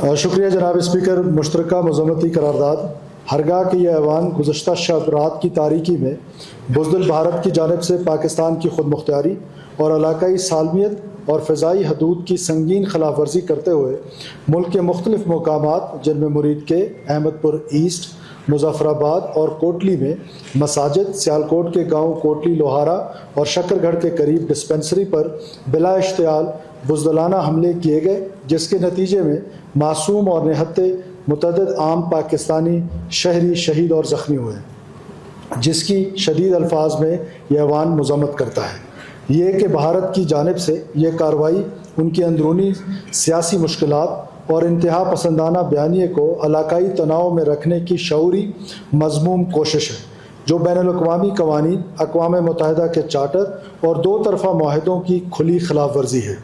شکریہ جناب اسپیکر. مشترکہ مذمتی قرارداد ہرگاہ کہ یہ ایوان گزشتہ شب رات کی تاریکی میں بزدل بھارت کی جانب سے پاکستان کی خود مختاری اور علاقائی سالمیت اور فضائی حدود کی سنگین خلاف ورزی کرتے ہوئے ملک کے مختلف مقامات جن میں مرید کے، احمد پور ایسٹ، مظفر آباد اور کوٹلی میں مساجد، سیالکوٹ کے گاؤں کوٹلی لوہارا اور شکر گڑھ کے قریب ڈسپنسری پر بلا اشتعال بزدلانہ حملے کیے گئے، جس کے نتیجے میں معصوم اور نہتے متعدد عام پاکستانی شہری شہید اور زخمی ہوئے، جس کی شدید الفاظ میں یہ ایوان مذمت کرتا ہے. یہ کہ بھارت کی جانب سے یہ کارروائی ان کی اندرونی سیاسی مشکلات اور انتہا پسندانہ بیانیے کو علاقائی تناؤ میں رکھنے کی شعوری مذموم کوشش ہے، جو بین الاقوامی قوانین، اقوام متحدہ کے چارٹر اور دو طرفہ معاہدوں کی کھلی خلاف ورزی ہے.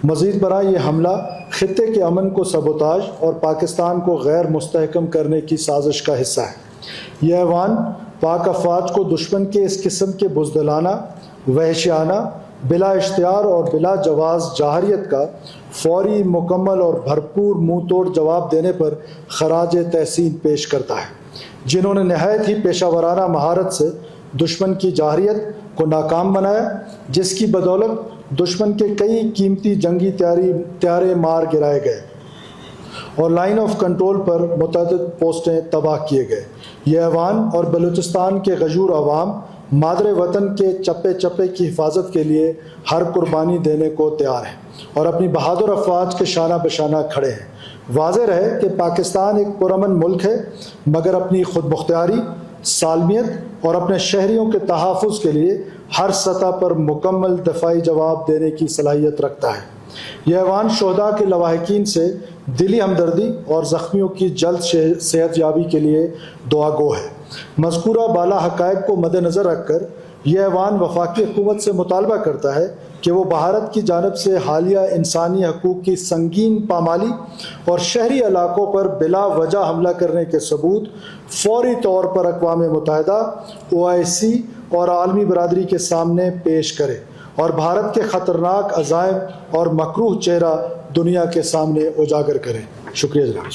مزید برآں یہ حملہ خطے کے امن کو سبوتاژ اور پاکستان کو غیر مستحکم کرنے کی سازش کا حصہ ہے. یہ ایوان پاک افواج کو دشمن کے اس قسم کے بزدلانہ، وحشیانہ، بلا اشتہار اور بلا جواز جارحیت کا فوری، مکمل اور بھرپور منہ توڑ جواب دینے پر خراج تحسین پیش کرتا ہے، جنہوں نے نہایت ہی پیشہ ورانہ مہارت سے دشمن کی جارحیت کو ناکام بنایا، جس کی بدولت دشمن کے کئی قیمتی جنگی طیارے مار گرائے گئے اور لائن آف کنٹرول پر متعدد پوسٹیں تباہ کیے گئے. یہ ایوان اور بلوچستان کے غیور عوام مادر وطن کے چپے چپے کی حفاظت کے لیے ہر قربانی دینے کو تیار ہیں اور اپنی بہادر افواج کے شانہ بشانہ کھڑے ہیں. واضح رہے کہ پاکستان ایک پرامن ملک ہے، مگر اپنی خود مختاری، سالمیت اور اپنے شہریوں کے تحفظ کے لیے ہر سطح پر مکمل دفاعی جواب دینے کی صلاحیت رکھتا ہے. یہ ایوان شہداء کے لواحقین سے دلی ہمدردی اور زخمیوں کی جلد صحت یابی کے لیے دعا گو ہے. مذکورہ بالا حقائق کو مد نظر رکھ کر یہ ایوان وفاقی حکومت سے مطالبہ کرتا ہے کہ وہ بھارت کی جانب سے حالیہ انسانی حقوق کی سنگین پامالی اور شہری علاقوں پر بلا وجہ حملہ کرنے کے ثبوت فوری طور پر اقوام متحدہ، OIC اور عالمی برادری کے سامنے پیش کرے اور بھارت کے خطرناک عزائم اور مکروہ چہرہ دنیا کے سامنے اجاگر کرے. شکریہ جناب.